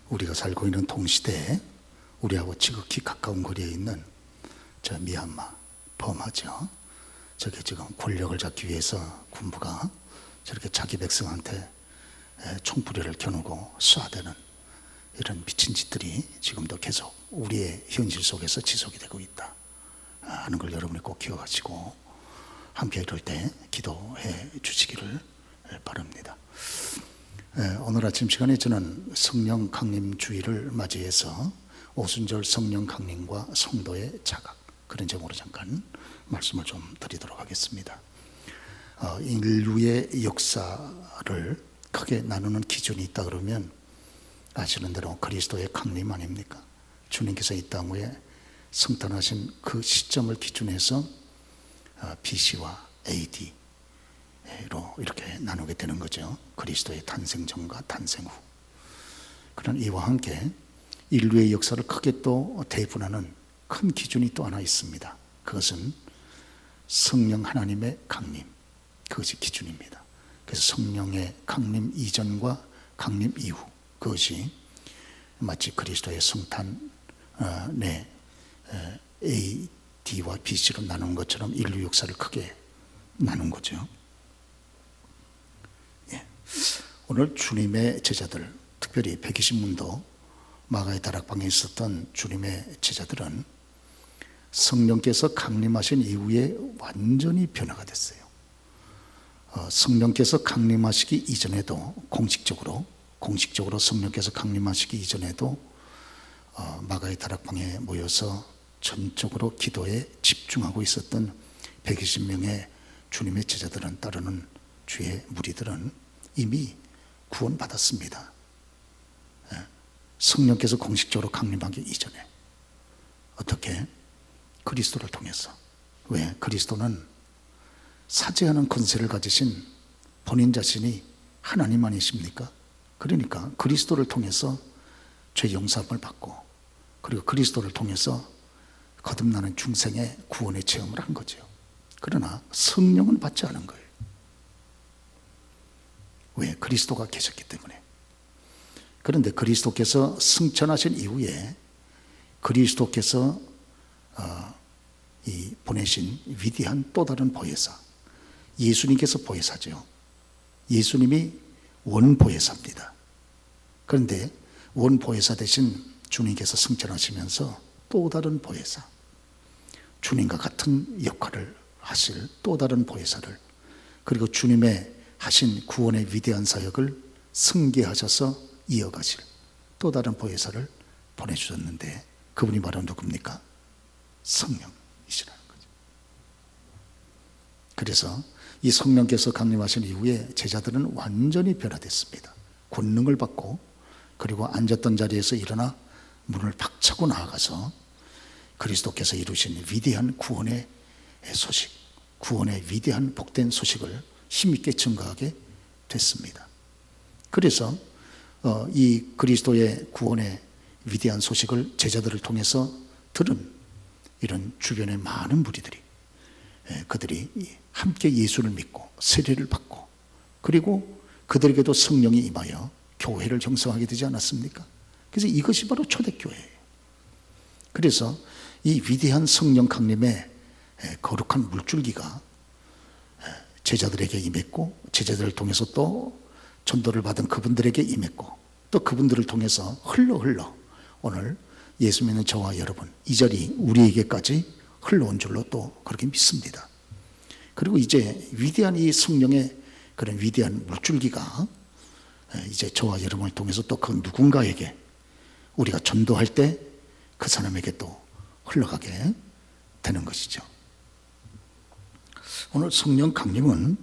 우리가 살고 있는 동시대에 우리하고 지극히 가까운 거리에 있는 저 미얀마, 버마죠. 저게 지금 권력을 잡기 위해서 군부가 저렇게 자기 백성한테 총부리를 겨누고 쏴대는 이런 미친 짓들이 지금도 계속 우리의 현실 속에서 지속이 되고 있다 하는 걸 여러분이 꼭 기억하시고 함께 이럴 때 기도해 주시기를 바랍니다. 오늘 아침 시간에 저는 성령 강림 주일을 맞이해서 오순절 성령 강림과 성도의 자각, 그런 제목으로 잠깐 말씀을 좀 드리도록 하겠습니다. 인류의 역사를 크게 나누는 기준이 있다 그러면 아시는 대로 그리스도의 강림 아닙니까? 주님께서 이 땅에 성탄하신 그 시점을 기준해서 BC와 AD로 이렇게 나누게 되는 거죠. 그리스도의 탄생 전과 탄생 후. 그런 이와 함께 인류의 역사를 크게 또 대분하는 큰 기준이 또 하나 있습니다. 그것은 성령 하나님의 강림, 그것이 기준입니다. 그래서 성령의 강림 이전과 강림 이후, 그것이 마치 그리스도의 성탄의 AD와 BC로 나눈 것처럼 인류 역사를 크게 나눈 거죠. 오늘 주님의 제자들, 특별히 120문도 마가의 다락방에 있었던 주님의 제자들은 성령께서 강림하신 이후에 완전히 변화가 됐어요. 성령께서 강림하시기 이전에도 공식적으로 성령께서 강림하시기 이전에도 마가의 다락방에 모여서 전적으로 기도에 집중하고 있었던 120명의 주님의 제자들은, 따르는 주의 무리들은 이미 구원받았습니다. 성령께서 공식적으로 강림하기 이전에. 어떻게? 그리스도를 통해서. 왜? 그리스도는 사죄하는 권세를 가지신 본인 자신이 하나님 아니십니까? 그러니까 그리스도를 통해서 죄 용서함을 받고, 그리고 그리스도를 통해서 거듭나는 중생의 구원의 체험을 한 거죠. 그러나 성령은 받지 않은 거예요. 왜? 그리스도가 계셨기 때문에. 그런데 그리스도께서 승천하신 이후에 그리스도께서 보내신 위대한 또 다른 보혜사, 예수님께서 보혜사죠. 예수님이 원보혜사입니다. 그런데 원보혜사 대신 주님께서 승천하시면서 또 다른 보혜사, 주님과 같은 역할을 하실 또 다른 보혜사를, 그리고 주님의 하신 구원의 위대한 사역을 승계하셔서 이어가실 또 다른 보혜사를 보내주셨는데, 그분이 바로 누굽니까? 성령이시라는 거죠. 그래서 이 성령께서 강림하신 이후에 제자들은 완전히 변화됐습니다. 권능을 받고, 그리고 앉았던 자리에서 일어나 문을 박차고 나아가서 그리스도께서 이루신 위대한 구원의 소식, 구원의 위대한 복된 소식을 힘있게 증거하게 됐습니다. 그래서 이 그리스도의 구원의 위대한 소식을 제자들을 통해서 들은 이런 주변의 많은 무리들이, 그들이 함께 예수를 믿고 세례를 받고, 그리고 그들에게도 성령이 임하여 교회를 형성하게 되지 않았습니까? 그래서 이것이 바로 초대교회예요. 그래서 이 위대한 성령 강림의 거룩한 물줄기가 제자들에게 임했고, 제자들을 통해서 또 전도를 받은 그분들에게 임했고, 또 그분들을 통해서 흘러 오늘 예수 믿는 저와 여러분, 이 자리 우리에게까지 흘러온 줄로 또 그렇게 믿습니다. 그리고 이제 위대한 이 성령의 그런 위대한 물줄기가 이제 저와 여러분을 통해서 또 그 누군가에게 우리가 전도할 때 그 사람에게 또 흘러가게 되는 것이죠. 오늘 성령 강림은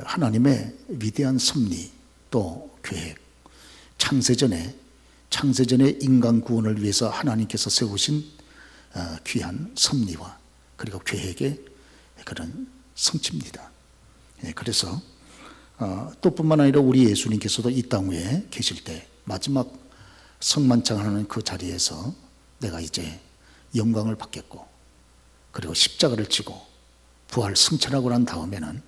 하나님의 위대한 섭리, 또 계획, 창세전에 인간 구원을 위해서 하나님께서 세우신 귀한 섭리와 그리고 계획의 그런 성취입니다. 그래서 또 뿐만 아니라 우리 예수님께서도 이 땅 위에 계실 때 마지막 성만찬하는 그 자리에서 내가 이제 영광을 받겠고, 그리고 십자가를 지고 부활 승천하고 난 다음에는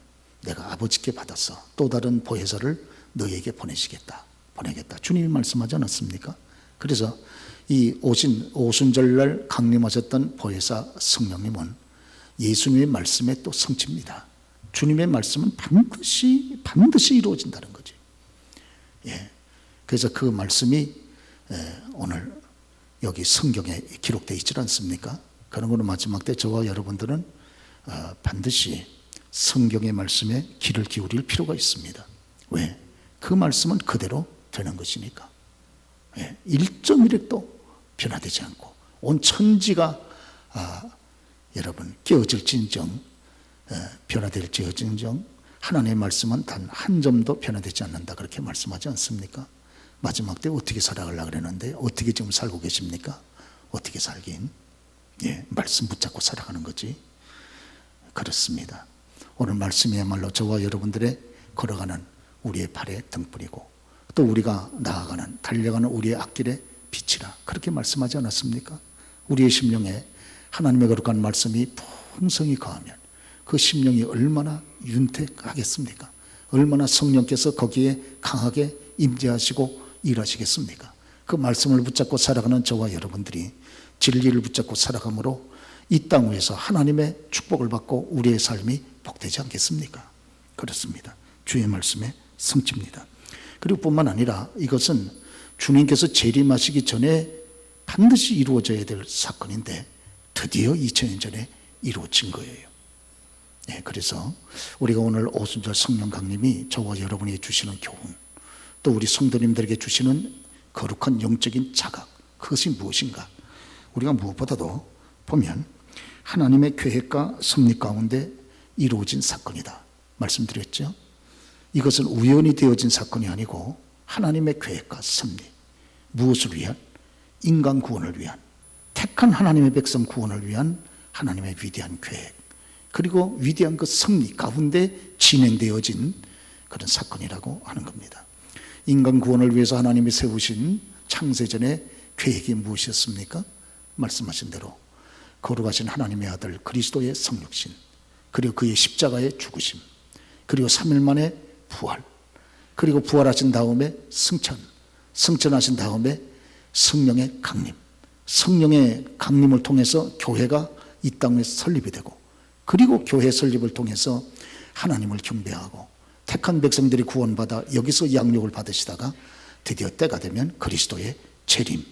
내가 아버지께 받아서 또 다른 보혜사를 너희에게 보내겠다. 주님이 말씀하지 않았습니까? 그래서 이 오순절날 강림하셨던 보혜사 성령님은 예수님의 말씀의 또 성취입니다. 주님의 말씀은 반드시 이루어진다는 거죠. 예. 그래서 그 말씀이 오늘 여기 성경에 기록되어 있지 않습니까? 그런 거는 마지막 때 저와 여러분들은 반드시 성경의 말씀에 귀를 기울일 필요가 있습니다. 왜? 그 말씀은 그대로 되는 것이니까. 1.1핵도 변화되지 않고 온 천지가 여러분 깨어질진정 변화될지어진정 하나님의 말씀은 단 한 점도 변화되지 않는다, 그렇게 말씀하지 않습니까? 마지막 때 어떻게 살아가려고 그러는데 어떻게 지금 살고 계십니까? 어떻게 살긴? 말씀 붙잡고 살아가는 거지. 그렇습니다. 오늘 말씀이야말로 저와 여러분들의 걸어가는 우리의 발의 등불이고 또 우리가 나아가는 달려가는 우리의 앞길의 빛이라, 그렇게 말씀하지 않았습니까? 우리의 심령에 하나님의 거룩한 말씀이 풍성히 거하면 그 심령이 얼마나 윤택하겠습니까? 얼마나 성령께서 거기에 강하게 임재하시고 일하시겠습니까? 그 말씀을 붙잡고 살아가는 저와 여러분들이 진리를 붙잡고 살아감으로 이 땅 위에서 하나님의 축복을 받고 우리의 삶이 복되지 않겠습니까? 그렇습니다. 주의 말씀의 성취입니다. 그리고 뿐만 아니라 이것은 주님께서 재림하시기 전에 반드시 이루어져야 될 사건인데 드디어 2000년 전에 이루어진 거예요. 그래서 우리가 오늘 오순절 성령 강림이 저와 여러분이 주시는 교훈, 또 우리 성도님들에게 주시는 거룩한 영적인 자각, 그것이 무엇인가? 우리가 무엇보다도 보면 하나님의 계획과 섭리 가운데 이루어진 사건이다 말씀드렸죠. 이것은 우연히 되어진 사건이 아니고 하나님의 계획과 섭리, 무엇을 위한? 인간 구원을 위한, 택한 하나님의 백성 구원을 위한 하나님의 위대한 계획, 그리고 위대한 그 섭리 가운데 진행되어진 그런 사건이라고 하는 겁니다. 인간 구원을 위해서 하나님이 세우신 창세전의 계획이 무엇이었습니까? 말씀하신 대로 거룩하신 하나님의 아들 그리스도의 성육신, 그리고 그의 십자가의 죽으심, 그리고 3일 만에 부활, 그리고 부활하신 다음에 승천하신 다음에 성령의 강림, 성령의 강림을 통해서 교회가 이 땅에 설립이 되고, 그리고 교회 설립을 통해서 하나님을 경배하고 택한 백성들이 구원받아 여기서 양육을 받으시다가 드디어 때가 되면 그리스도의 재림,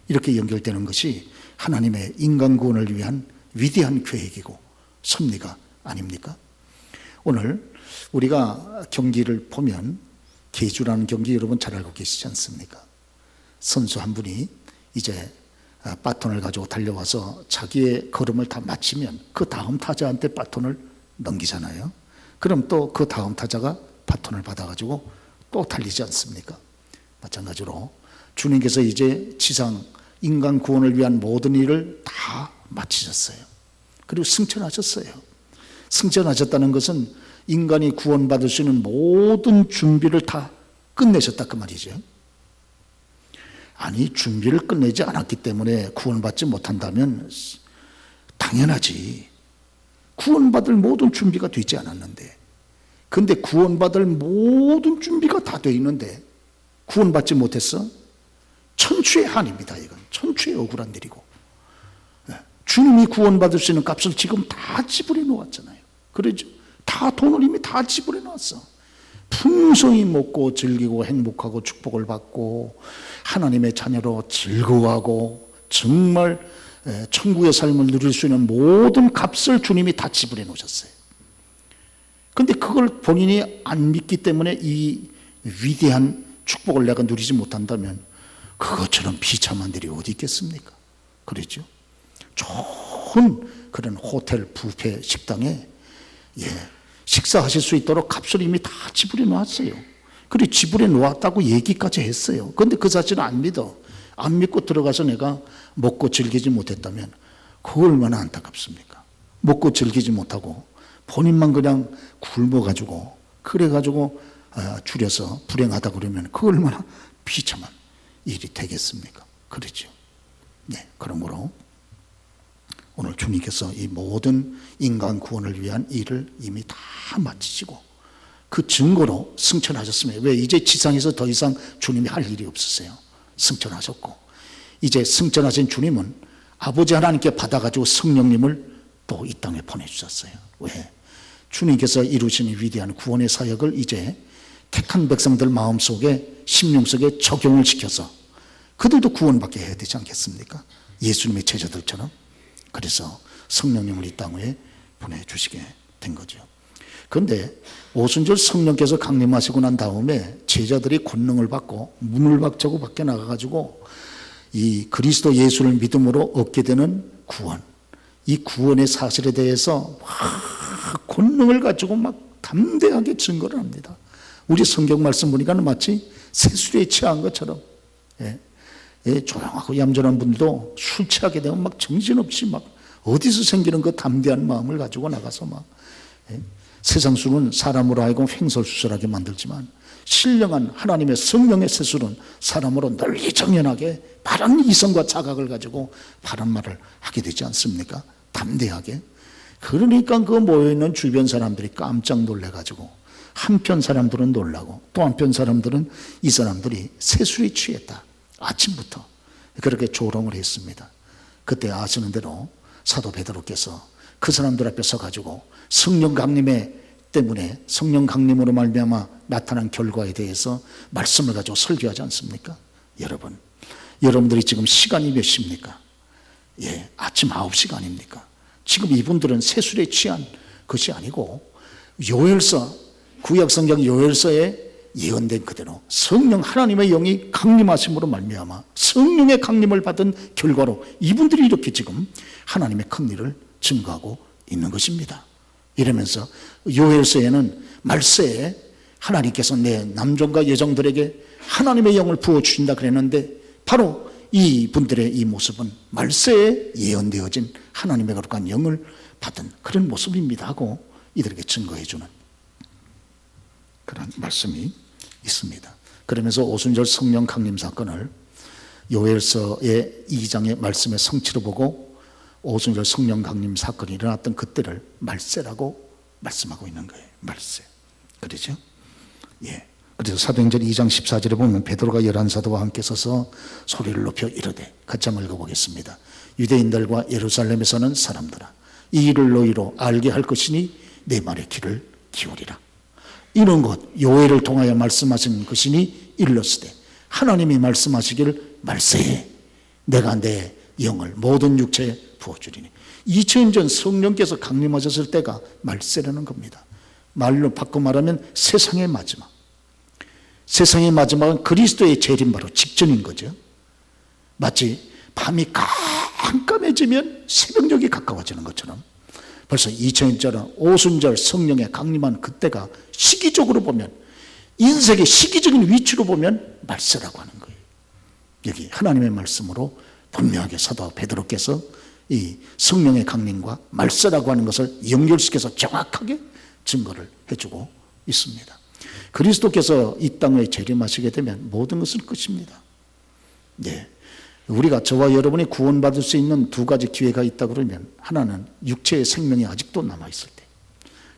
이렇게 연결되는 것이 하나님의 인간 구원을 위한 위대한 계획이고 섭리가 아닙니까? 오늘 우리가 경기를 보면 계주라는 경기 여러분 잘 알고 계시지 않습니까? 선수 한 분이 이제 바톤을 가지고 달려와서 자기의 걸음을 다 마치면 그 다음 타자한테 바톤을 넘기잖아요. 그럼 또 그 다음 타자가 바톤을 받아가지고 또 달리지 않습니까? 마찬가지로 주님께서 이제 지상 인간 구원을 위한 모든 일을 다 마치셨어요. 그리고 승천하셨어요. 승천하셨다는 것은 인간이 구원받을 수 있는 모든 준비를 다 끝내셨다 그 말이죠. 아니, 준비를 끝내지 않았기 때문에 구원받지 못한다면 당연하지. 구원받을 모든 준비가 되지 않았는데, 근데 구원받을 모든 준비가 다 되어 있는데 구원받지 못했어? 천추의 한입니다. 이건 천추의 억울한 일이고, 주님이 구원받을 수 있는 값을 지금 다 지불해 놓았잖아요. 그러죠? 다 돈을 이미 다 지불해 놓았어. 풍성히 먹고 즐기고 행복하고 축복을 받고 하나님의 자녀로 즐거워하고 정말 천국의 삶을 누릴 수 있는 모든 값을 주님이 다 지불해 놓으셨어요. 그런데 그걸 본인이 안 믿기 때문에 이 위대한 축복을 내가 누리지 못한다면 그것처럼 비참한 일이 어디 있겠습니까? 그렇죠? 좋은 그런 호텔 뷔페 식당에 식사하실 수 있도록 값을 이미 다 지불해 놓았어요. 그리고 지불해 놓았다고 얘기까지 했어요. 그런데 그 사실을 안 믿어. 안 믿고 들어가서 내가 먹고 즐기지 못했다면 그거 얼마나 안타깝습니까? 먹고 즐기지 못하고 본인만 그냥 굶어가지고 그래가지고 줄여서 불행하다 그러면 그거 얼마나 비참한 일이 되겠습니까? 그렇죠? 그러므로 오늘 주님께서 이 모든 인간 구원을 위한 일을 이미 다 마치시고 그 증거로 승천하셨습니다. 왜? 이제 지상에서 더 이상 주님이 할 일이 없으세요. 승천하셨고 이제 승천하신 주님은 아버지 하나님께 받아가지고 성령님을 또 이 땅에 보내주셨어요. 왜? 주님께서 이루신 위대한 구원의 사역을 이제 택한 백성들 마음속에, 심령 속에 적용을 시켜서 그들도 구원받게 해야 되지 않겠습니까? 예수님의 제자들처럼. 그래서 성령님을 이 땅에 보내주시게 된 거죠. 그런데 오순절 성령께서 강림하시고 난 다음에 제자들이 권능을 받고 문을 박차고 밖에 나가가지고 이 그리스도 예수를 믿음으로 얻게 되는 구원, 이 구원의 사실에 대해서 막 권능을 가지고 막 담대하게 증거를 합니다. 우리 성경 말씀 보니까 마치 새술에 취한 것처럼, 조용하고 얌전한 분들도 술 취하게 되면 막 정신없이 막 어디서 생기는 그 담대한 마음을 가지고 나가서 막, 세상 술은 사람으로 하여금 횡설수설하게 만들지만 신령한 하나님의 성령의 새술은 사람으로 널리 정연하게 바른 이성과 자각을 가지고 바른 말을 하게 되지 않습니까? 담대하게. 그러니까 그 모여있는 주변 사람들이 깜짝 놀래가지고 한편 사람들은 놀라고 또 한편 사람들은 이 사람들이 새술에 취했다. 아침부터 그렇게 조롱을 했습니다. 그때 아시는 대로 사도 베드로께서 그 사람들 앞에 서가지고 성령 강림에 때문에 성령 강림으로 말미암아 나타난 결과에 대해서 말씀을 가지고 설교하지 않습니까? 여러분들이 지금 시간이 몇 시입니까? 아침 9시가 아닙니까? 지금 이분들은 새술에 취한 것이 아니고 요엘서, 구약성경 요엘서에 예언된 그대로 성령 하나님의 영이 강림하심으로 말미암아 성령의 강림을 받은 결과로 이분들이 이렇게 지금 하나님의 큰 일을 증거하고 있는 것입니다. 이러면서 요엘서에는 말세에 하나님께서 내 남종과 여종들에게 하나님의 영을 부어주신다 그랬는데 바로 이 분들의 이 모습은 말세에 예언되어진 하나님의 거룩한 영을 받은 그런 모습입니다 하고 이들에게 증거해주는 그런 말씀이 있습니다. 그러면서 오순절 성령 강림 사건을 요엘서의 2장의 말씀의 성취로 보고 오순절 성령 강림 사건이 일어났던 그때를 말세라고 말씀하고 있는 거예요. 말세. 그렇죠? 그래서 사도행전 2장 14절에 보면 베드로가 11사도와 함께 서서 소리를 높여 이르되, 같이 한번 읽어보겠습니다. 유대인들과 예루살렘에 서는 사람들아, 이 일을 너희로 알게 할 것이니 내 말에 귀를 기울이라. 이런 것 요엘을 통하여 말씀하신 것이니 일렀으되 하나님이 말씀하시기를 말세에 내가 내 영을 모든 육체에 부어주리니. 2000년 전 성령께서 강림하셨을 때가 말세라는 겁니다. 말로 바꿔 말하면 세상의 마지막. 세상의 마지막은 그리스도의 재림 바로 직전인 거죠. 마치 밤이 깜깜해지면 새벽녘이 가까워지는 것처럼 벌써 2000년 전 오순절 성령의 강림한 그때가 시기적으로 보면, 인생의 시기적인 위치로 보면 말세라고 하는 거예요. 여기 하나님의 말씀으로 분명하게 사도 베드로께서 이 성령의 강림과 말세라고 하는 것을 연결시켜서 정확하게 증거를 해주고 있습니다. 그리스도께서 이 땅에 재림하시게 되면 모든 것은 끝입니다. 우리가 저와 여러분이 구원받을 수 있는 두 가지 기회가 있다 그러면, 하나는 육체의 생명이 아직도 남아있을 때,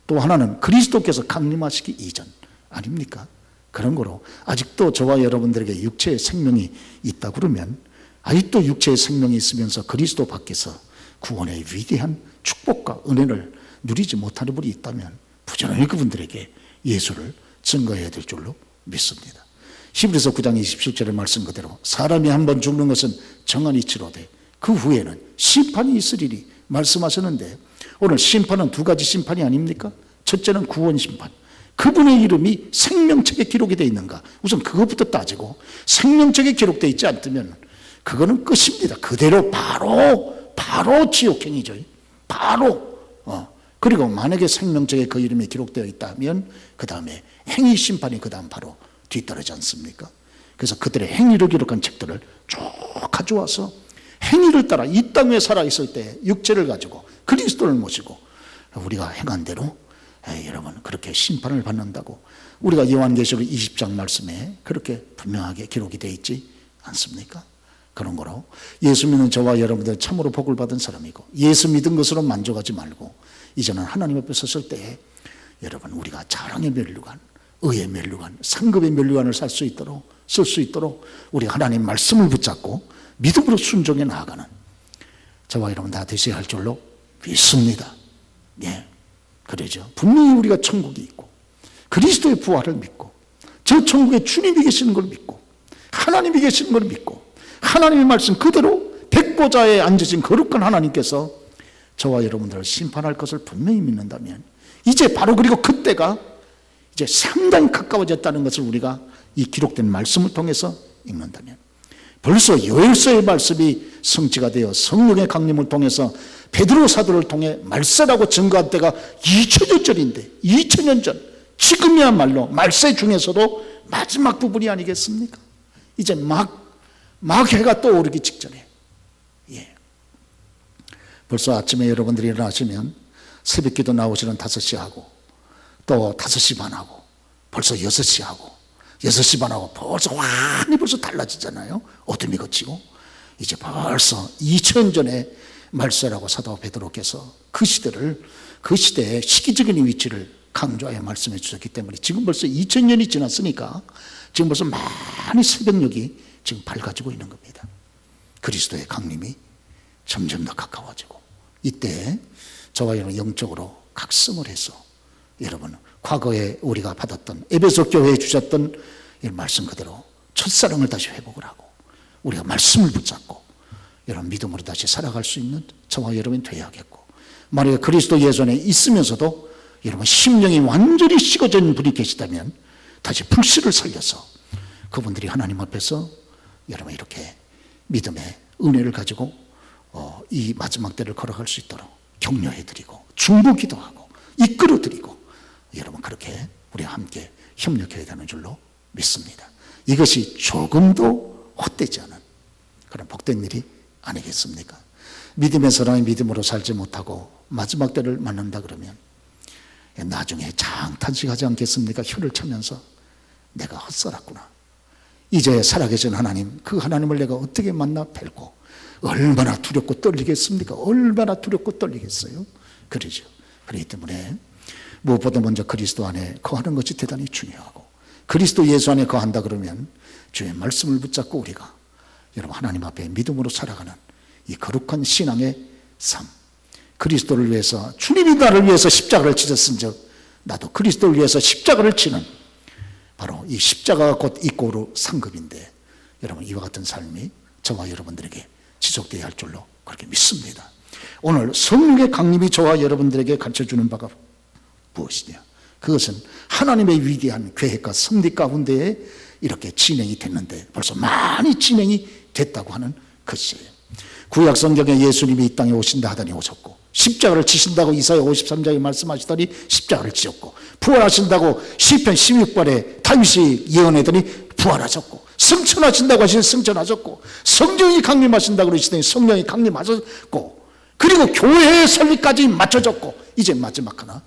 또 하나는 그리스도께서 강림하시기 이전 아닙니까? 그런 거로 아직도 저와 여러분들에게 육체의 생명이 있다 그러면, 아직도 육체의 생명이 있으면서 그리스도 밖에서 구원의 위대한 축복과 은혜를 누리지 못하는 분이 있다면 부지런히 그분들에게 예수를 증거해야 될 줄로 믿습니다. 히브리서 9장 27절의 말씀 그대로 사람이 한번 죽는 것은 정한 이치로 돼 그 후에는 심판이 있으리니 말씀하셨는데, 오늘 심판은 두 가지 심판이 아닙니까? 첫째는 구원 심판. 그분의 이름이 생명책에 기록이 되어 있는가? 우선 그것부터 따지고, 생명책에 기록되어 있지 않다면 그거는 끝입니다. 그대로 바로 지옥행이죠. 그리고 만약에 생명책에 그 이름이 기록되어 있다면 그 다음에 행위 심판이 그 다음 바로 뒤따르지 않습니까? 그래서 그들의 행위를 기록한 책들을 쭉 가져와서 행위를 따라 이 땅에 살아있을 때 육체를 가지고 그리스도를 모시고 우리가 행한 대로 여러분 그렇게 심판을 받는다고 우리가 요한계시록 20장 말씀에 그렇게 분명하게 기록이 되어 있지 않습니까? 그런 거로 예수 믿는 저와 여러분들 참으로 복을 받은 사람이고, 예수 믿은 것으로 만족하지 말고 이제는 하나님 앞에 섰을 때 여러분 우리가 자랑의 면류관, 의의 면류관, 상급의 면류관을 쓸 수 있도록 우리 하나님 말씀을 붙잡고 믿음으로 순종해 나아가는 저와 여러분 다 되셔야 할 줄로 믿습니다. 예, 그러죠. 분명히 우리가 천국이 있고 그리스도의 부활을 믿고 저 천국에 주님이 계시는 걸 믿고 하나님이 계시는 걸 믿고 하나님의 말씀 그대로 백보좌에 앉으신 거룩한 하나님께서 저와 여러분들을 심판할 것을 분명히 믿는다면 이제 바로 그리고 그때가 이제 상당히 가까워졌다는 것을 우리가 이 기록된 말씀을 통해서 읽는다면 벌써 요엘서의 말씀이 성취가 되어 성령의 강림을 통해서 베드로 사도를 통해 말세라고 증거한 때가 2000년 전인데 2000년 전 지금이야말로 말세 중에서도 마지막 부분이 아니겠습니까? 이제 막 해가 떠오르기 직전에 벌써 아침에 여러분들이 일어나시면 새벽기도 나오시는 5시 하고 또 5시 반하고 벌써 6시 하고 6시 반하고 벌써 완전히 벌써 달라지잖아요. 어둠이 걷히고 이제 벌써 2000년 전에 말세라고 사도 베드로께서 그 시대의 시기적인 위치를 강조하여 말씀해 주셨기 때문에 지금 벌써 2000년이 지났으니까 지금 벌써 많이 새벽녘이 지금 밝아지고 있는 겁니다. 그리스도의 강림이 점점 더 가까워지고 이때 저와 여러분 영적으로 각성을 해서 여러분 과거에 우리가 받았던 에베소 교회에 주셨던 이 말씀 그대로 첫사랑을 다시 회복을 하고 우리가 말씀을 붙잡고 여러분 믿음으로 다시 살아갈 수 있는 저와 여러분이 되어야겠고 만약에 그리스도 예수 안에 있으면서도 여러분 심령이 완전히 식어진 분이 계시다면 다시 불씨를 살려서 그분들이 하나님 앞에서 여러분 이렇게 믿음의 은혜를 가지고 이 마지막 때를 걸어갈 수 있도록 격려해드리고 중보기도 하고 이끌어드리고 여러분 그렇게 우리와 함께 협력해야 되는 줄로 믿습니다. 이것이 조금도 헛되지 않은 그런 복된 일이 아니겠습니까? 믿음의 사람이 믿음으로 살지 못하고 마지막 때를 맞는다 그러면 나중에 장탄식하지 않겠습니까? 혀를 차면서 내가 헛살았구나. 이제 살아계신 하나님, 그 하나님을 내가 어떻게 만나 뵐고 얼마나 두렵고 떨리겠습니까? 얼마나 두렵고 떨리겠어요? 그러죠. 그렇기 때문에 무엇보다 먼저 그리스도 안에 거하는 것이 대단히 중요하고 그리스도 예수 안에 거한다 그러면 주의 말씀을 붙잡고 우리가 여러분 하나님 앞에 믿음으로 살아가는 이 거룩한 신앙의 삶, 그리스도를 위해서 주님이 나를 위해서 십자가를 지셨은즉 나도 그리스도를 위해서 십자가를 치는 바로 이 십자가가 곧 이꼬르 상급인데 여러분 이와 같은 삶이 저와 여러분들에게 지속되어야 할 줄로 그렇게 믿습니다. 오늘 성령의 강림이 저와 여러분들에게 가르쳐주는 바가 무엇이냐? 그것은 하나님의 위대한 계획과 섭리 가운데에 이렇게 진행이 됐는데 벌써 많이 진행이 됐다고 하는 것이에요. 구약 성경에 예수님이 이 땅에 오신다 하더니 오셨고 십자가를 지신다고 이사야 53장에 말씀하시더니 십자가를 지셨고 부활하신다고 시편 16번에 다윗이 예언하더니 부활하셨고 승천하신다고 하시니 승천하셨고 성령이 강림하신다고 그러시더니 성령이 강림하셨고 그리고 교회의 설립까지 맞춰졌고 이제 마지막 하나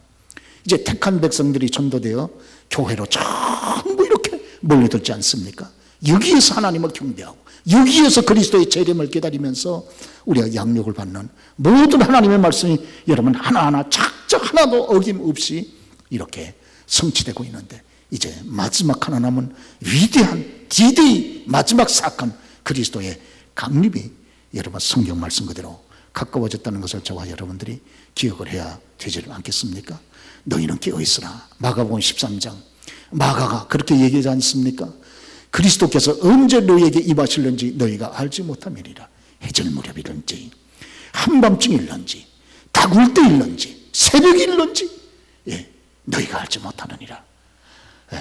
이제 택한 백성들이 전도되어 교회로 전부 이렇게 몰려들지 않습니까? 여기에서 하나님을 경배하고 여기에서 그리스도의 재림을 기다리면서 우리가 양육을 받는 모든 하나님의 말씀이 여러분 하나하나 착착 하나도 어김없이 이렇게 성취되고 있는데 이제 마지막 하나 남은 위대한 디데이 마지막 사건 그리스도의 강림이 여러분 성경 말씀 그대로 가까워졌다는 것을 저와 여러분들이 기억을 해야 되지 않겠습니까? 너희는 깨어있으라. 마가복음 13장 마가가 그렇게 얘기하지 않습니까? 그리스도께서 언제 너희에게 임하실는지 너희가 알지 못함이니라. 해질 무렵일런지 한밤중일런지 다굴때일런지 새벽일런지 너희가 알지 못하느니라.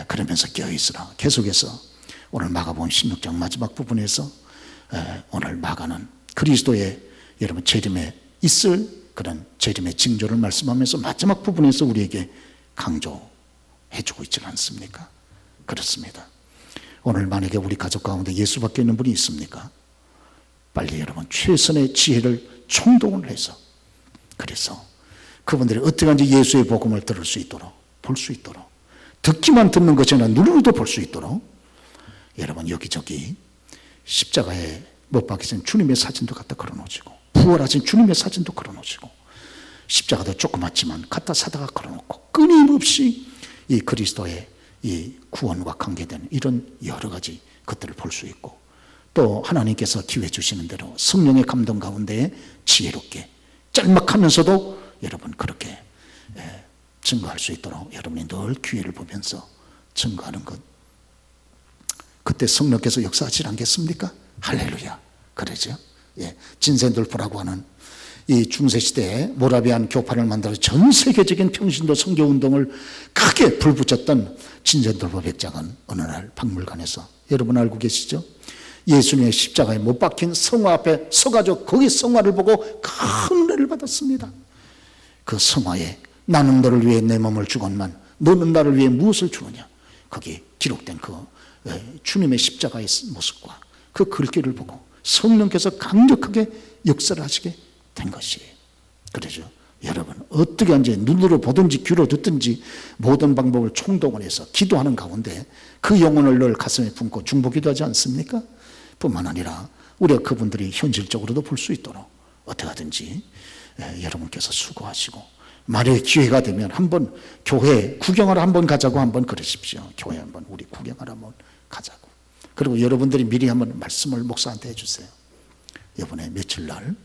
그러면서 깨어있으라. 계속해서 오늘 마가복음 16장 마지막 부분에서 오늘 마가는 그리스도의 여러분 재림에 있을 그런 재림의 징조를 말씀하면서 마지막 부분에서 우리에게 강조해주고 있지 않습니까? 그렇습니다. 오늘 만약에 우리 가족 가운데 예수밖에 있는 분이 있습니까? 빨리 여러분 최선의 지혜를 총동을 해서 그래서 그분들이 어떻게 하는지 예수의 복음을 들을 수 있도록 볼 수 있도록 듣기만 듣는 것이 아니라 눈으로도 볼 수 있도록 여러분 여기저기 십자가에 못 박히신 주님의 사진도 갖다 걸어놓으시고 부활하신 주님의 사진도 걸어놓으시고 십자가도 조그맣지만 갖다 사다가 걸어놓고 끊임없이 이 그리스도의 이 구원과 관계된 이런 여러 가지 것들을 볼 수 있고 또 하나님께서 기회 주시는 대로 성령의 감동 가운데 지혜롭게 짤막하면서도 여러분 그렇게 증거할 수 있도록 여러분이 늘 기회를 보면서 증거하는 것, 그때 성령께서 역사하지 않겠습니까? 할렐루야. 그러죠. 진센돌프라고 하는 이 중세시대에 모라비안 교파를 만들어 전 세계적인 평신도 선교운동을 크게 불붙였던 진센돌프 백작은 어느 날 박물관에서, 여러분 알고 계시죠? 예수님의 십자가에 못 박힌 성화 앞에 서가지고 거기 성화를 보고 큰 은혜를 받았습니다. 그 성화에 나는 너를 위해 내 몸을 주건만 너는 나를 위해 무엇을 주느냐, 거기 기록된 그 주님의 십자가의 모습과 그 글귀를 보고 성령께서 강력하게 역사를 하시게 된 것이에요. 그러죠. 여러분 어떻게 이제 눈으로 보든지 귀로 듣든지 모든 방법을 총동원해서 기도하는 가운데 그 영혼을 늘 가슴에 품고 중보기도 하지 않습니까? 뿐만 아니라 우리가 그분들이 현실적으로도 볼 수 있도록 어떻게 하든지 여러분께서 수고하시고, 만약에 기회가 되면 한번 교회 구경하러 한번 가자고 한번 그러십시오. 교회 한번 우리 구경하러 한번 가자고. 그리고 여러분들이 미리 한번 말씀을 목사한테 해주세요. 이번에 며칠 날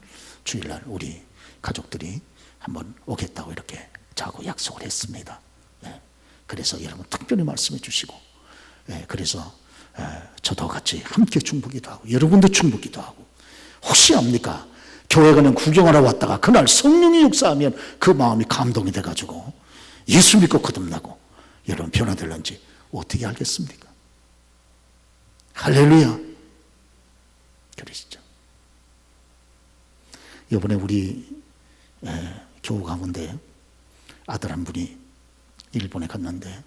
주일날 우리 가족들이 한번 오겠다고 이렇게 자고 약속을 했습니다. 그래서 여러분 특별히 말씀해 주시고, 그래서 저도 같이 함께 중보기도 하고 여러분도 중보기도 하고, 혹시 압니까? 교회 그냥 구경하러 왔다가 그날 성령이 역사하면 그 마음이 감동이 돼가지고 예수 믿고 거듭나고 여러분 변화될런지 어떻게 알겠습니까? 할렐루야. 그러시죠. 이번에 우리 교우 가운데 아들 한 분이 일본에 갔는데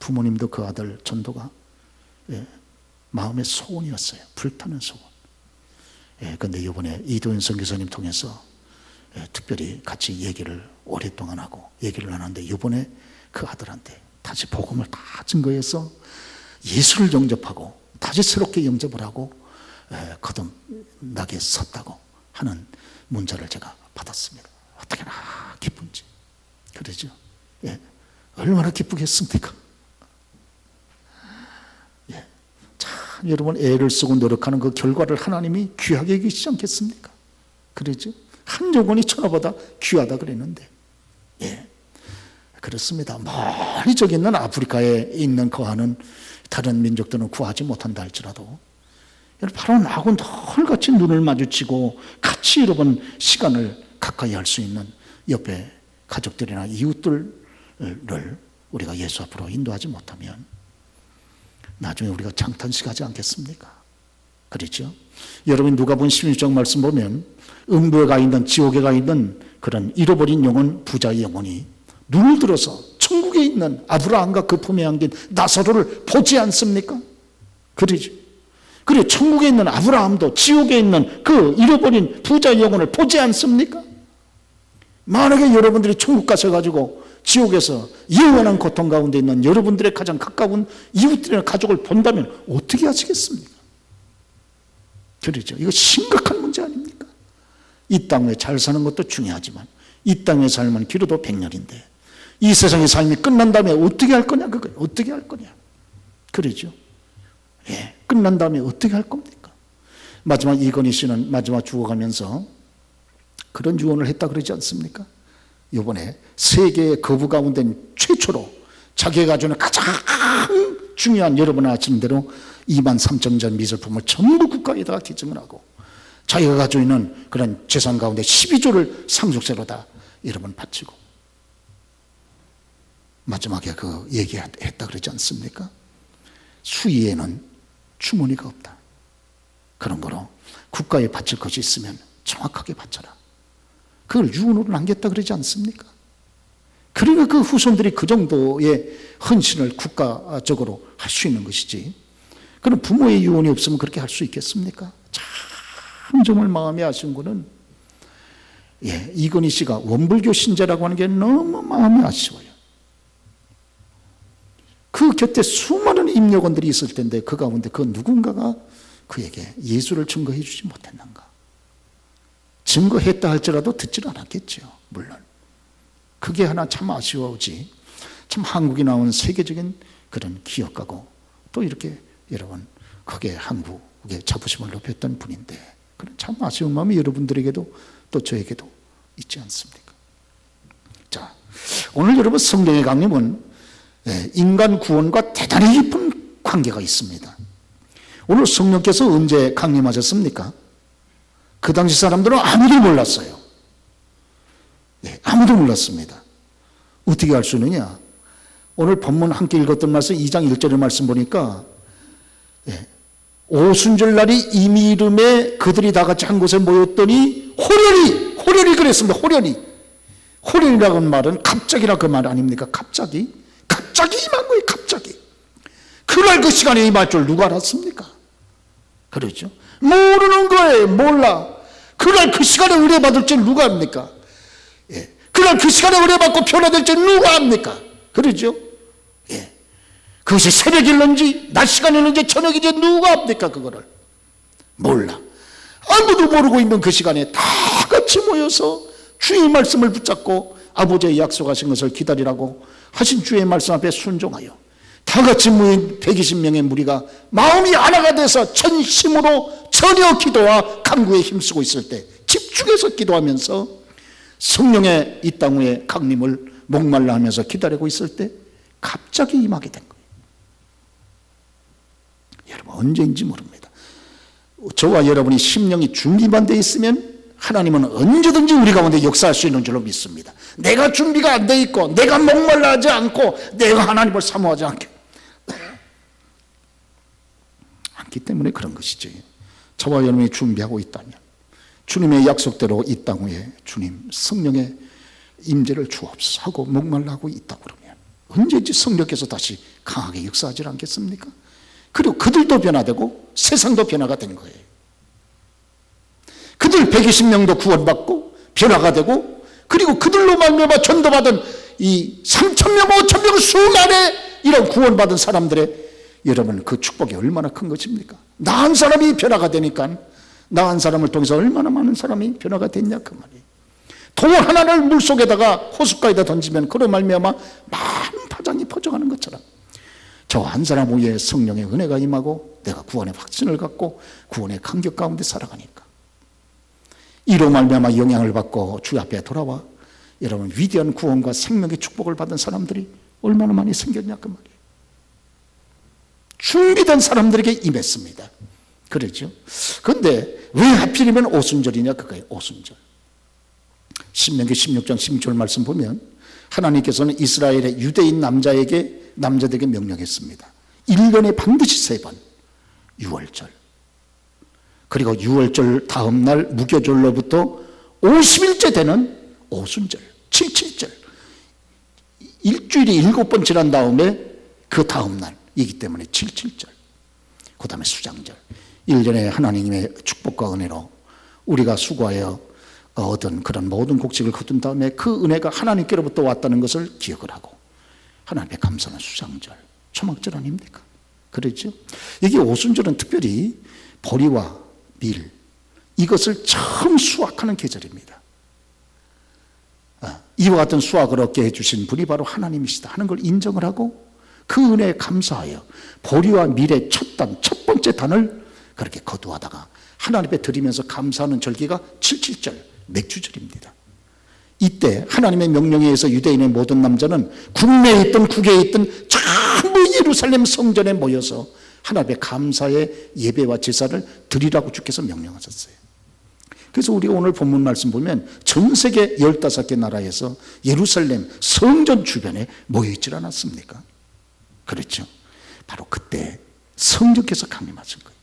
부모님도 그 아들 전도가 마음의 소원이었어요. 불타는 소원. 그런데 이번에 이도현 선교사님 통해서 특별히 같이 얘기를 오랫동안 하고 얘기를 나눴는데, 이번에 그 아들한테 다시 복음을 다 증거해서 예수를 영접하고 다시 새롭게 영접을 하고 거듭나게 섰다고 하는 문자를 제가 받았습니다. 어떻게나 기쁜지. 그러죠. 얼마나 기쁘겠습니까? 참 여러분 애를 쓰고 노력하는 그 결과를 하나님이 귀하게 여기시지 않겠습니까? 그러죠. 한 영혼이 천하보다 귀하다 그랬는데, 그렇습니다. 멀리 저기 있는 아프리카에 있는 거하는 다른 민족들은 구하지 못한다 할지라도 바로 나하고 널같이 눈을 마주치고 같이 여러분 시간을 가까이 할 수 있는 옆에 가족들이나 이웃들을 우리가 예수 앞으로 인도하지 못하면 나중에 우리가 장탄식하지 않겠습니까? 그렇죠? 여러분 누가복음 16장 말씀 보면 음부에 가 있는, 지옥에 가 있는 그런 잃어버린 영혼, 부자의 영혼이 눈을 들어서 천국에 있는 아브라함과 그 품에 안긴 나사로를 보지 않습니까? 그러죠. 그리고 천국에 있는 아브라함도 지옥에 있는 그 잃어버린 부자의 영혼을 보지 않습니까? 만약에 여러분들이 천국 가셔가지고 지옥에서 영원한 고통 가운데 있는 여러분들의 가장 가까운 이웃들이나 가족을 본다면 어떻게 하시겠습니까? 그렇죠. 이거 심각한 문제 아닙니까? 이 땅에 잘 사는 것도 중요하지만 이 땅의 삶은 길어도 100년인데 이 세상의 삶이 끝난 다음에 어떻게 할 거냐, 그거 어떻게 할 거냐. 그러죠. 끝난 다음에 어떻게 할 겁니까? 마지막 이건희 씨는 마지막 죽어가면서 그런 유언을 했다 그러지 않습니까? 이번에 세계의 거부 가운데 최초로 자기가 가지는 가장 중요한, 여러분 아시는 대로 23,000전 미술품을 전부 국가에다가 기증을 하고 자기가 가지고 있는 그런 재산 가운데 12조를 상속세로다 여러분 바치고 마지막에 그 얘기했다 그러지 않습니까? 수의에는 주머니가 없다. 그런 거로 국가에 바칠 것이 있으면 정확하게 바쳐라. 그걸 유언으로 남겼다 그러지 않습니까? 그러니까 그 후손들이 그 정도의 헌신을 국가적으로 할 수 있는 것이지, 그럼 부모의 유언이 없으면 그렇게 할 수 있겠습니까? 참 정말 마음이 아쉬운 거는 이건희 씨가 원불교 신자라고 하는 게 너무 마음이 아쉬워요. 그 곁에 수많은 임력원들이 있을 텐데 그 가운데 그 누군가가 그에게 예수를 증거해 주지 못했는가? 증거했다 할지라도 듣질 않았겠죠. 물론 그게 하나 참 아쉬워지. 참 한국이 나온 세계적인 그런 기업가고 또 이렇게 여러분 크게 한국의 자부심을 높였던 분인데, 그런 참 아쉬운 마음이 여러분들에게도 또 저에게도 있지 않습니까? 자, 오늘 여러분 성령의 강림은 인간 구원과 대단히 깊은 관계가 있습니다. 오늘 성령께서 언제 강림하셨습니까? 그 당시 사람들은 아무도 몰랐어요. 아무도 몰랐습니다. 어떻게 알 수 있느냐? 오늘 본문 함께 읽었던 말씀 2장 1절의 말씀 보니까 오순절 날이 이미름에 그들이 다 같이 한 곳에 모였더니 호련히 그랬습니다. 호련이라는 말은 갑자기라 그 말 아닙니까? 갑자기 임한 거예요. 갑자기. 그날 그 시간에 임할 줄 누가 알았습니까? 그렇죠? 모르는 거예요. 몰라. 그날 그 시간에 의뢰받을 줄 누가 압니까? 그날 그 시간에 의뢰받고 변화될 줄 누가 압니까? 그렇죠? 그것이 새벽일런지 낮 시간일런지 저녁인지 누가 압니까? 그거를 몰라. 아무도 모르고 있는 그 시간에 다 같이 모여서 주의 말씀을 붙잡고 아버지의 약속하신 것을 기다리라고 하신 주의 말씀 앞에 순종하여 다 같이 모인 120명의 무리가 마음이 하나가 돼서 전심으로 전혀 기도와 간구에 힘쓰고 있을 때, 집중해서 기도하면서 성령의 이 땅 위에 강림을 목말라 하면서 기다리고 있을 때 갑자기 임하게 된 거예요. 여러분, 언제인지 모릅니다. 저와 여러분이 심령이 준비만 되어 있으면 하나님은 언제든지 우리 가운데 역사할 수 있는 줄로 믿습니다. 내가 준비가 안 돼 있고 내가 목말라 하지 않고 내가 하나님을 사모하지 않기 때문에 그런 것이죠. 저와 여러분이 준비하고 있다면 주님의 약속대로 이 땅 위에 주님 성령의 임재를 주옵소서 하고 목말라 하고 있다 그러면 언제든지 성령께서 다시 강하게 역사하지 않겠습니까? 그리고 그들도 변화되고 세상도 변화가 된 거예요. 그들 120명도 구원받고 변화가 되고, 그리고 그들로 말미암아 전도받은 이 3,000명, 5,000명 수많은 이런 구원받은 사람들의 여러분 그 축복이 얼마나 큰 것입니까? 나은 사람이 변화가 되니까 나은 사람을 통해서 얼마나 많은 사람이 변화가 됐냐 그 말이에요. 돈 하나를 물속에다가 호숫가에다 던지면 그로 말미암아 많은 파장이 퍼져가는 것처럼 저 한 사람 위에 성령의 은혜가 임하고 내가 구원의 확신을 갖고 구원의 감격 가운데 살아가니까 이로 말미암아 영향을 받고 주 앞에 돌아와 여러분 위대한 구원과 생명의 축복을 받은 사람들이 얼마나 많이 생겼냐 그 말이에요. 준비된 사람들에게 임했습니다. 그렇죠? 그런데 왜 하필이면 오순절이냐 그거예요. 오순절. 신명기 16장 16절 말씀 보면 하나님께서는 이스라엘의 유대인 남자들에게 명령했습니다. 1년에 반드시 3번 6월절, 그리고 6월절 다음 날 무교절로부터 50일째 되는 오순절, 77절, 일주일이 7번 지난 다음에 그 다음 날이기 때문에 77절, 그 다음에 수장절. 1년에 하나님의 축복과 은혜로 우리가 수고하여 얻은 그런 모든 곡식을 거둔 다음에 그 은혜가 하나님께로부터 왔다는 것을 기억을 하고 하나님의 감사는 수장절, 초막절 아닙니까? 그렇죠? 이게 오순절은 특별히 보리와 밀, 이것을 처음 수확하는 계절입니다. 이와 같은 수확을 얻게 해주신 분이 바로 하나님이시다 하는 걸 인정을 하고 그 은혜에 감사하여 보리와 밀의 첫 번째 단을 그렇게 거두하다가 하나님 앞에 드리면서 감사하는 절기가 77절, 맥주절입니다. 이때 하나님의 명령에 의해서 유대인의 모든 남자는 국내에 있든 국외에 있든 전부 예루살렘 성전에 모여서 하나님의 감사의 예배와 제사를 드리라고 주께서 명령하셨어요. 그래서 우리가 오늘 본문 말씀 보면 전 세계 15개 나라에서 예루살렘 성전 주변에 모여있질 않았습니까? 그렇죠. 바로 그때 성령께서 강림하신 거예요.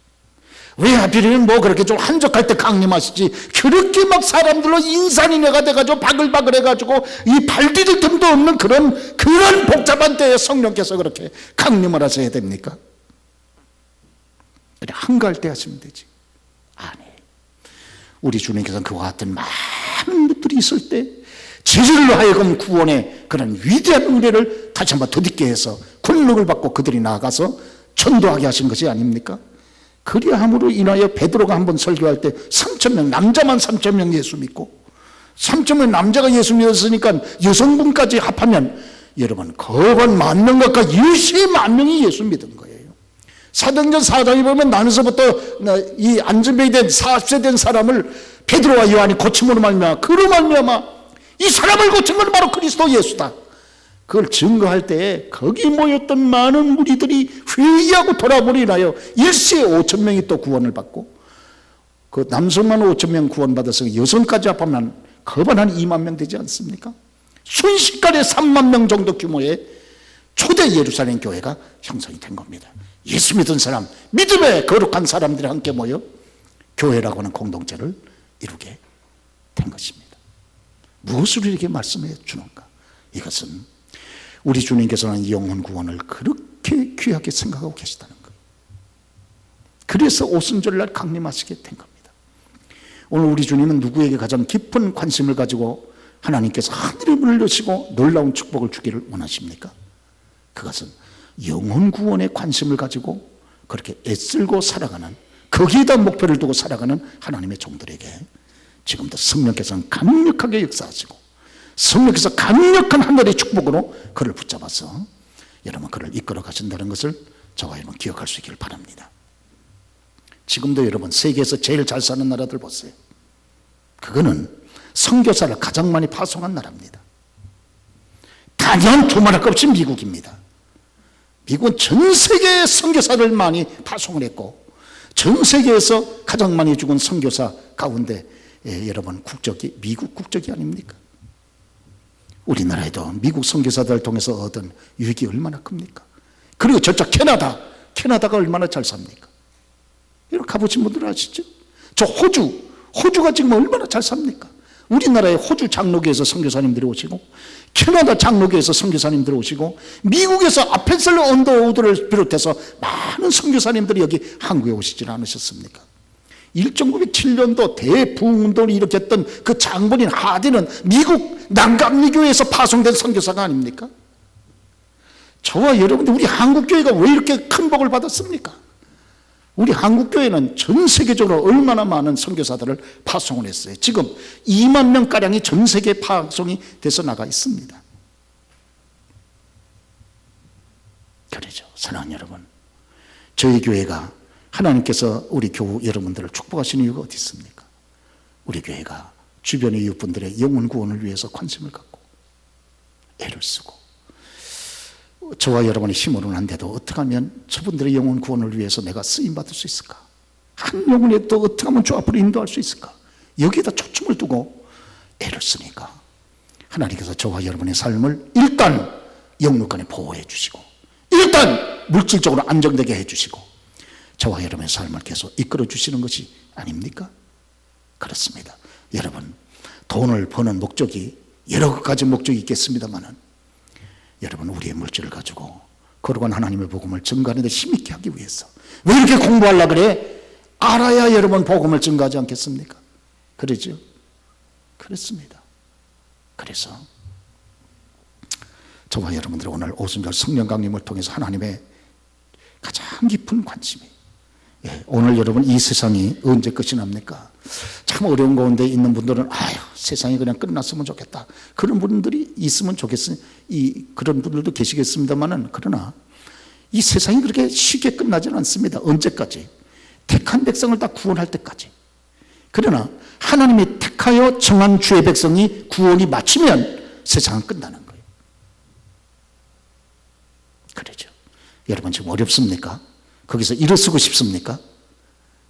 왜 하필이면 뭐 그렇게 좀 한적할 때 강림하시지 그렇게 막 사람들로 인산인해가 돼가지고 바글바글 해가지고 이 발 디딜 틈도 없는 그런 복잡한 때에 성령께서 그렇게 강림을 하셔야 됩니까? 한가할 때 하시면 되지. 아니, 우리 주님께서는 그와 같은 많은 것들이 있을 때 제자들로 하여금 구원의 그런 위대한 은혜를 다시 한번 덧입게 해서 권능을 받고 그들이 나아가서 전도하게 하신 것이 아닙니까? 그리함으로 인하여 베드로가 한번 설교할 때 3,000명, 남자만 3,000명 예수 믿고 3,000명 남자가 예수 믿었으니까 여성분까지 합하면 여러분 거반 10,000명 가까이 20만 명이 예수 믿은 거예요. 사도행전 4장에 보면 나면서부터 이 안전병이 된 40세 된 사람을 베드로와 요한이 고침으로 말미암아 그로 말미암아 이 사람을 고친 건 바로 그리스도 예수다. 그걸 증거할 때에 거기 모였던 많은 무리들이 회의하고 돌아보니 인하여 일시에 5,000명이 또 구원을 받고, 그 남성만 5,000명 구원받아서 여성까지 합하면 거반 한 2만 명 되지 않습니까? 순식간에 3만 명 정도 규모의 초대 예루살렘 교회가 형성이 된 겁니다. 예수 믿은 사람, 믿음의 거룩한 사람들이 함께 모여 교회라고 하는 공동체를 이루게 된 것입니다. 무엇을 이렇게 말씀해 주는가? 이것은 우리 주님께서는 영혼 구원을 그렇게 귀하게 생각하고 계시다는 거예요. 그래서 오순절날 강림하시게 된 겁니다. 오늘 우리 주님은 누구에게 가장 깊은 관심을 가지고 하나님께서 하늘의 문을 여시고 놀라운 축복을 주기를 원하십니까? 그것은 영혼 구원에 관심을 가지고 그렇게 애쓰고 살아가는, 거기에다 목표를 두고 살아가는 하나님의 종들에게 지금도 성령께서는 강력하게 역사하시고 성령께서 강력한 하늘의 축복으로 그를 붙잡아서 여러분 그를 이끌어 가신다는 것을 저와 여러분 기억할 수 있기를 바랍니다. 지금도 여러분 세계에서 제일 잘 사는 나라들 보세요. 그거는 선교사를 가장 많이 파송한 나라입니다. 단연 두말할 것 없이 미국입니다. 미국은 전 세계에 선교사를 많이 파송을 했고 전 세계에서 가장 많이 죽은 선교사 가운데 여러분 국적이 미국 국적이 아닙니까? 우리나라에도 미국 선교사들을 통해서 얻은 유익이 얼마나 큽니까? 그리고 저쪽 캐나다가 얼마나 잘 삽니까? 여러분 가보신 분들 아시죠? 저 호주가 지금 얼마나 잘 삽니까? 우리나라의 호주 장로교에서 선교사님들이 오시고 캐나다 장로교에서 선교사님들이 오시고 미국에서 아펜셀러 언더우드를 비롯해서 많은 선교사님들이 여기 한국에 오시지 않으셨습니까? 1907년도 대부흥운동을 일으켰던 그 장본인 하디는 미국 난감리교회에서 파송된 선교사가 아닙니까? 저와 여러분들 우리 한국교회가 왜 이렇게 큰 복을 받았습니까? 우리 한국교회는 전 세계적으로 얼마나 많은 선교사들을 파송을 했어요. 지금 2만 명가량이 전 세계에 파송이 돼서 나가 있습니다. 그러죠. 사랑하는 여러분, 저희 교회가 하나님께서 우리 교우 여러분들을 축복하시는 이유가 어디 있습니까? 우리 교회가 주변의 이웃분들의 영혼 구원을 위해서 관심을 갖고 애를 쓰고 저와 여러분의 힘으로는 안 돼도 어떻게 하면 저분들의 영혼 구원을 위해서 내가 쓰임받을 수 있을까? 한 영혼에 또 어떻게 하면 저 앞으로 인도할 수 있을까? 여기에다 초점을 두고 애를 쓰니까 하나님께서 저와 여러분의 삶을 일단 영육간에 보호해 주시고 일단 물질적으로 안정되게 해 주시고 저와 여러분의 삶을 계속 이끌어 주시는 것이 아닙니까? 그렇습니다. 여러분 돈을 버는 목적이 여러 가지 목적이 있겠습니다만은 여러분 우리의 물질을 가지고 거룩한 하나님의 복음을 증거하는 데 힘있게 하기 위해서 왜 이렇게 공부하려고 그래? 알아야 여러분 복음을 증거하지 않겠습니까? 그러죠? 그렇습니다. 그래서 저와 여러분들 오늘 오순절 성령 강림을 통해서 하나님의 가장 깊은 관심이 오늘 여러분 이 세상이 언제 끝이 납니까? 참 어려운 가운데 있는 분들은 아유 세상이 그냥 끝났으면 좋겠다 그런 분들이 있으면 좋겠으니 그런 분들도 계시겠습니다만은 그러나 이 세상이 그렇게 쉽게 끝나지는 않습니다. 언제까지? 택한 백성을 다 구원할 때까지. 그러나 하나님이 택하여 정한 주의 백성이 구원이 마치면 세상은 끝나는 거예요. 그러죠. 여러분 지금 어렵습니까? 거기서 일어서고 싶습니까?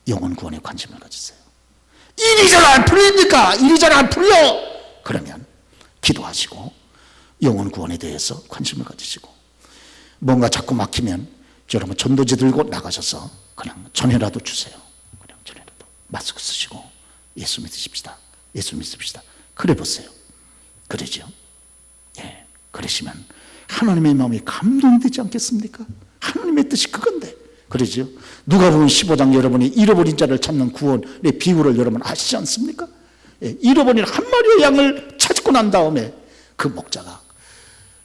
영혼 구원에 관심을 가지세요. 일이 잘 안 풀립니까? 일이 잘 안 풀려! 그러면 기도하시고 영혼 구원에 대해서 관심을 가지시고 뭔가 자꾸 막히면 여러분 전도지 들고 나가셔서 그냥 전해라도 주세요. 그냥 전해라도 마스크 쓰시고 예수 믿으십시다. 예수 믿읍시다. 그래 보세요. 그러죠. 예, 그러시면 하나님의 마음이 감동되지 않겠습니까? 하나님의 뜻이 그건데. 그러죠. 누가복음 15장 여러분이 잃어버린 자를 찾는 구원의 비유를 여러분 아시지 않습니까? 예, 잃어버린 한 마리의 양을 찾고 난 다음에 그 목자가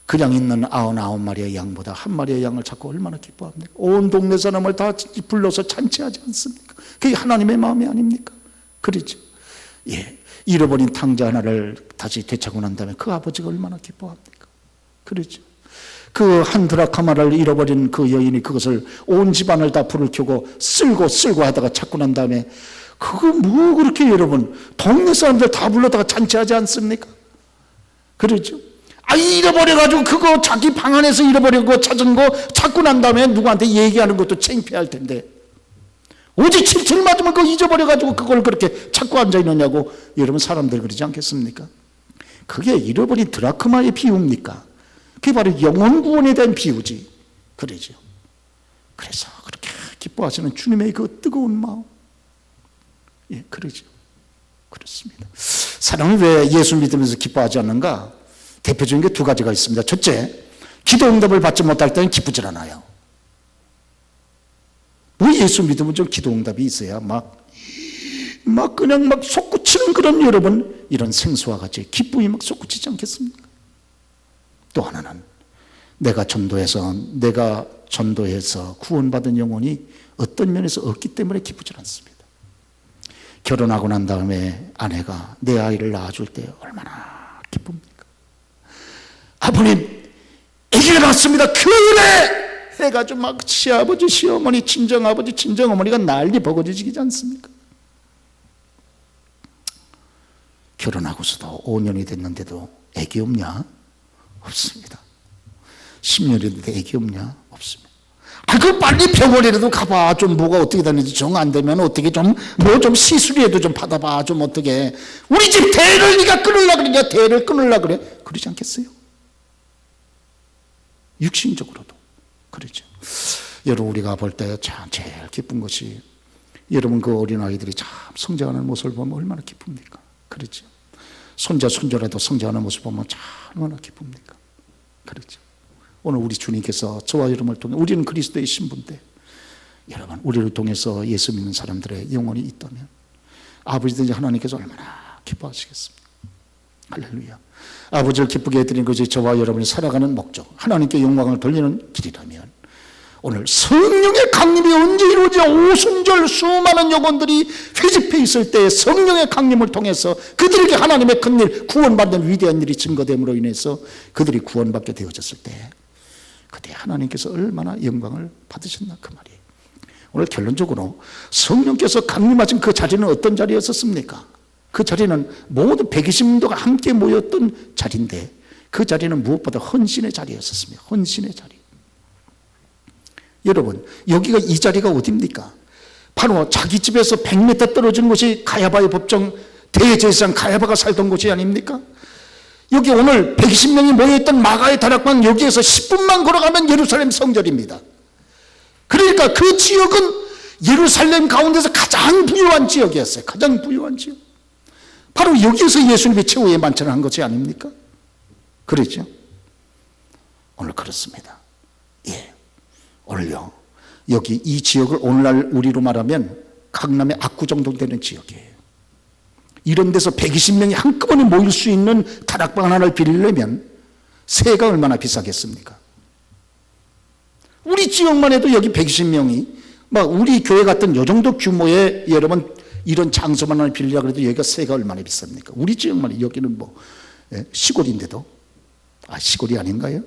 그냥 있는 99마리의 양보다 한 마리의 양을 찾고 얼마나 기뻐합니까? 온 동네 사람을 다 불러서 잔치하지 않습니까? 그게 하나님의 마음이 아닙니까? 그러죠. 예, 잃어버린 탕자 하나를 다시 되찾고 난 다음에 그 아버지가 얼마나 기뻐합니까? 그러죠. 그 한 드라크마를 잃어버린 그 여인이 그것을 온 집안을 다 불을 켜고 쓸고 하다가 찾고 난 다음에 그거 뭐 그렇게 여러분 동네 사람들 다 불러다가 잔치하지 않습니까? 그러죠. 잃어버려가지고 그거 자기 방 안에서 잃어버리고 찾은 거 찾고 난 다음에 누구한테 얘기하는 것도 창피할 텐데 오직 칠칠 맞으면 그거 잊어버려가지고 그걸 그렇게 찾고 앉아있느냐고 여러분 사람들 그러지 않겠습니까? 그게 잃어버린 드라크마의 비유입니까? 그게 바로 영혼 구원에 대한 비유지. 그러죠. 그래서 그렇게 기뻐하시는 주님의 그 뜨거운 마음. 예, 그러죠. 그렇습니다. 사람이 왜 예수 믿으면서 기뻐하지 않는가? 대표적인 게 두 가지가 있습니다. 첫째, 기도 응답을 받지 못할 때는 기쁘질 않아요. 뭐 예수 믿으면 좀 기도 응답이 있어야 그냥 솟구치는 그런 여러분 이런 생수와 같이 기쁨이 솟구치지 않겠습니까? 또 하나는 내가 전도해서 구원받은 영혼이 어떤 면에서 없기 때문에 기쁘지 않습니다. 결혼하고 난 다음에 아내가 내 아이를 낳아줄 때 얼마나 기쁩니까? 아버님 아기가 낳았습니다. 그래 해가지고 시아버지 시어머니 친정아버지 친정어머니가 난리 버거지지 않습니까? 결혼하고서도 5년이 됐는데도 아기 없냐? 없습니다. 10년이 됐는데 아기 없냐? 없습니다. 그 빨리 병원이라도 가봐. 좀 뭐가 어떻게 되는지 정 안 되면 어떻게 좀 시술이라도 좀 받아봐. 좀 어떻게 우리 집 대를 네가 끊으려 그러냐? 대를 끊으려 그래? 그러지 않겠어요? 육신적으로도 그렇죠. 여러분 우리가 볼 때 참 제일 기쁜 것이 여러분 그 어린아이들이 참 성장하는 모습을 보면 얼마나 기쁩니까? 그렇죠. 손자 손녀라도 성장하는 모습 보면 참 얼마나 기쁩니까? 그렇죠. 오늘 우리 주님께서 저와 여러분을 통해 우리는 그리스도의 신부인데 여러분 우리를 통해서 예수 믿는 사람들의 영혼이 있다면 아버지든지 하나님께서 얼마나 기뻐하시겠습니까? 할렐루야. 아버지를 기쁘게 해드리는 것이 저와 여러분이 살아가는 목적, 하나님께 영광을 돌리는 길이라면 오늘 성령의 강림이 언제 이루어지냐? 오순절 수많은 영혼들이 회집해 있을 때 성령의 강림을 통해서 그들에게 하나님의 큰일, 구원받는 위대한 일이 증거됨으로 인해서 그들이 구원받게 되어졌을 때 그때 하나님께서 얼마나 영광을 받으셨나 그 말이에요. 오늘 결론적으로 성령께서 강림하신 그 자리는 어떤 자리였었습니까? 그 자리는 모든 120명도가 함께 모였던 자리인데 그 자리는 무엇보다 헌신의 자리였었습니다. 헌신의 자리. 여러분 여기가 이 자리가 어디입니까? 바로 자기 집에서 100m 떨어진 곳이 가야바의 법정 대제사장 가야바가 살던 곳이 아닙니까? 여기 오늘 120명이 모여있던 마가의 다락방 여기에서 10분만 걸어가면 예루살렘 성전입니다. 그러니까 그 지역은 예루살렘 가운데서 가장 부유한 지역이었어요. 가장 부유한 지역. 바로 여기에서 예수님이 최후의 만찬을 한 것이 아닙니까? 그렇죠? 오늘 그렇습니다. 예. 오늘요. 여기 이 지역을 오늘날 우리로 말하면 강남의 압구 정도 되는 지역이에요. 이런 데서 120명이 한꺼번에 모일 수 있는 다락방 하나를 빌리려면 세가 얼마나 비싸겠습니까? 우리 지역만 해도 여기 120명이 우리 교회 같은 요 정도 규모의 여러분 이런 장소만 하나 빌리려고 해도 여기가 세가 얼마나 비쌉니까? 우리 지역만 해도 여기는 시골인데도 시골이 아닌가요?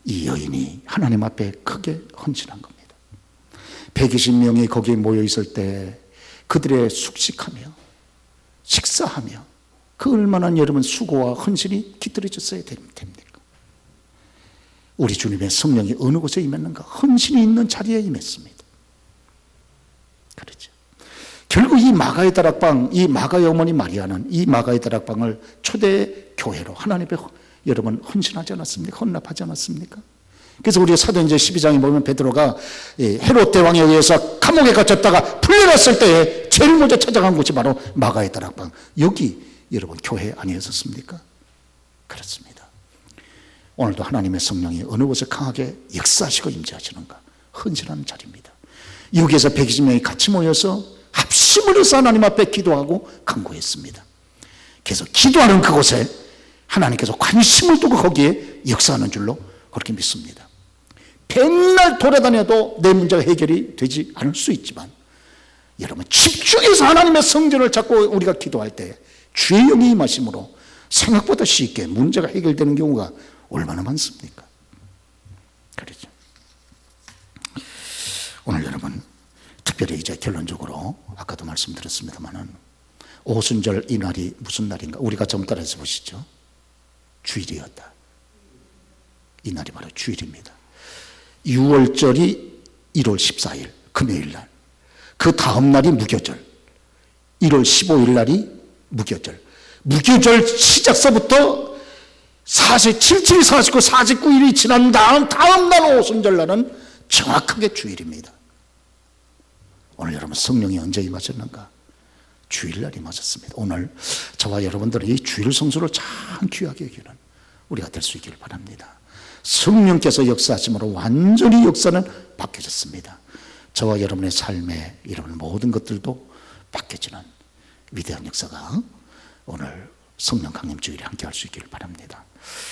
이 여인이 하나님 앞에 크게 헌신한 겁니다. 120명이 거기에 모여 있을 때 그들의 숙식하며 식사하며 그 얼마나 여러분 수고와 헌신이 깃들어졌어야 됩니까? 우리 주님의 성령이 어느 곳에 임했는가? 헌신이 있는 자리에 임했습니다. 그렇죠. 결국 이 마가의 다락방, 이 마가의 어머니 마리아는 이 마가의 다락방을 초대 교회로 하나님 앞에 여러분 헌신하지 않았습니까? 헌납하지 않았습니까? 그래서 우리가 사도행전 12장에 보면 베드로가 헤롯 대왕에 의해서 감옥에 갇혔다가 풀려났을 때에 제일 먼저 찾아간 곳이 바로 마가의 다락방. 여기 여러분 교회 아니었습니까? 그렇습니다. 오늘도 하나님의 성령이 어느 곳에 강하게 역사하시고 임재하시는가? 헌신하는 자리입니다. 여기에서 120명이 같이 모여서 합심을 해서 하나님 앞에 기도하고 간구했습니다. 그래서 기도하는 그곳에 하나님께서 관심을 두고 거기에 역사하는 줄로 그렇게 믿습니다. 백날 돌아다녀도 내 문제가 해결이 되지 않을 수 있지만 여러분 집중해서 하나님의 성전을 찾고 우리가 기도할 때 주의 영이 임하심으로 생각보다 쉽게 문제가 해결되는 경우가 얼마나 많습니까? 그렇죠. 오늘 여러분 특별히 이제 결론적으로 아까도 말씀드렸습니다만은 오순절 이 날이 무슨 날인가? 우리가 좀 따라서 보시죠. 주일이었다. 이 날이 바로 주일입니다. 6월절이 1월 14일 금요일 날, 그 다음 날이 무교절 1월 15일 날이 무교절. 무교절 시작서부터 47, 49, 49일이 지난 다음 날 오순절 날은 정확하게 주일입니다. 오늘 여러분 성령이 언제 임하셨는가? 주일날이 맞았습니다. 오늘 저와 여러분들은 이 주일 성수를 참 귀하게 여기는 우리가 될 수 있기를 바랍니다. 성령께서 역사하심으로 완전히 역사는 바뀌어졌습니다. 저와 여러분의 삶에 이런 모든 것들도 바뀌어지는 위대한 역사가 오늘 성령 강림 주일에 함께 할 수 있기를 바랍니다.